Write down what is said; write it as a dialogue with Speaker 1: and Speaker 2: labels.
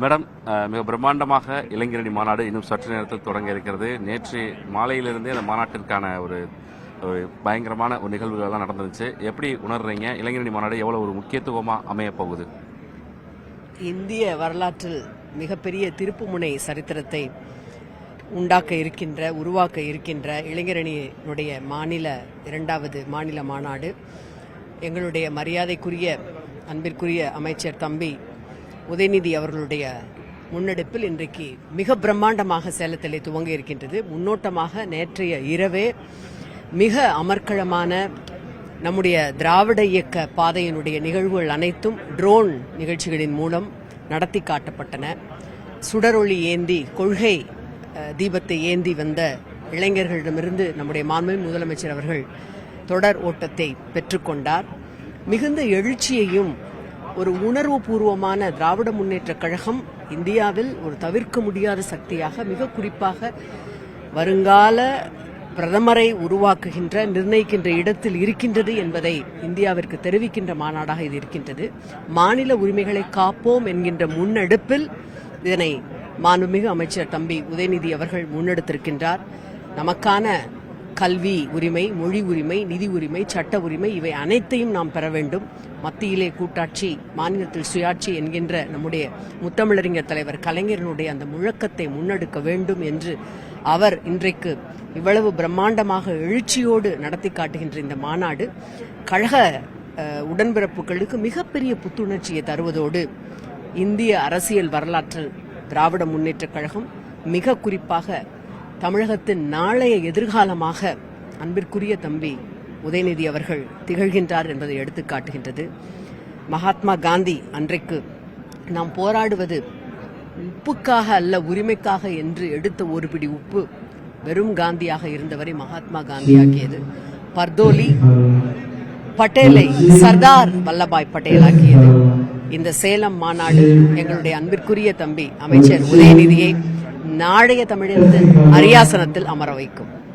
Speaker 1: Madam, மிக பிரம்மாண்டமாக இளைஞரணி மாநாடு இன்னும் சற்று நேரத்தில் தொடங்க இருக்கிறது. நேற்று மாலையிலிருந்தே அந்த மாநாட்டிற்கான ஒரு பயங்கரமான ஒரு நிகழ்வுகள்லாம் நடந்துருச்சு. எப்படி உணர்றீங்க? இளைஞரணி மாநாடு எவ்வளவு ஒரு முக்கியத்துவமாக அமைய போகுது?
Speaker 2: இந்திய வரலாற்றில் மிகப்பெரிய திருப்புமுனை சரித்திரத்தை உருவாக்க இருக்கின்ற இளைஞரணியினுடைய இரண்டாவது மாநில மாநாடு எங்களுடைய மரியாதைக்குரிய அன்பிற்குரிய அமைச்சர் தம்பி உதயநிதி அவர்களுடைய முன்னெடுப்பில் இன்றைக்கு மிக பிரம்மாண்டமாக சேலத்திலே துவங்க இருக்கின்றது. முன்னோட்டமாக நேற்றைய இரவே மிக அமர்க்களமான நம்முடைய திராவிட இயக்க பாதையினுடைய நிகழ்வுகள் அனைத்தும் ட்ரோன் நிகழ்ச்சிகளின் மூலம் நடத்தி காட்டப்பட்டன. சுடரொளி ஏந்தி கொள்கை தீபத்தை ஏந்தி வந்த இளைஞர்களிடமிருந்து நம்முடைய மாண்புமிகு முதலமைச்சர் அவர்கள் தொடர் ஓட்டத்தை பெற்றுக்கொண்டார். மிகுந்த எழுச்சியையும் ஒரு உணர்வு பூர்வமான திராவிட முன்னேற்ற கழகம் இந்தியாவில் ஒரு தவிர்க்க முடியாத சக்தியாக, மிக குறிப்பாக வருங்கால பிரதமரை நிர்ணயிக்கின்ற இடத்தில் இருக்கின்றது என்பதை இந்தியாவிற்கு தெரிவிக்கின்ற மாநாடாக இது இருக்கின்றது. மாநில உரிமைகளை காப்போம் என்கின்ற முன்னெடுப்பில் இதனை மாண்புமிகு அமைச்சர் தம்பி உதயநிதி அவர்கள் முன்னெடுத்திருக்கின்றார். நமக்கான கல்வி உரிமை, மொழி உரிமை, நிதி உரிமை, சட்ட உரிமை இவை அனைத்தையும் நாம் பெற வேண்டும். மத்தியிலே கூட்டாட்சி, மாநிலத்தில் சுயாட்சி என்கின்ற நம்முடைய முத்தமிழறிஞர் தலைவர் கலைஞரனுடைய அந்த முழக்கத்தை முன்னெடுக்க வேண்டும் என்று அவர் இன்றைக்கு இவ்வளவு பிரம்மாண்டமாக எழுச்சியோடு நடத்தி காட்டுகின்ற இந்த மாநாடு கழக உடன்பிறப்புகளுக்கு மிகப்பெரிய புத்துணர்ச்சியை தருவதோடு இந்திய அரசியல் வரலாற்றில் திராவிட முன்னேற்ற கழகம் மிக குறிப்பாக தமிழகத்தின் நாளைய எதிர்காலமாக அன்பிற்குரிய தம்பி உதயநிதி அவர்கள் திகழ்கின்றார் என்பதை எடுத்து காட்டுகின்றது. மகாத்மா காந்தி அன்றைக்கு நாம் போராடுவது உப்புக்காக அல்ல, உரிமைக்காக என்று எடுத்த ஒரு பிடி உப்பு வெறும் காந்தியாக இருந்தவரை மகாத்மா காந்தியாக்கியது. பர்தோலி பட்டேலை சர்தார் வல்லபாய் பட்டேலாக்கியது. இந்த சேலம் மாநாடு எங்களுடைய அன்பிற்குரிய தம்பி அமைச்சர் உதயநிதியை நாளைய தமிழகத்தின் அரியாசனத்தில் அமர வைக்கும்.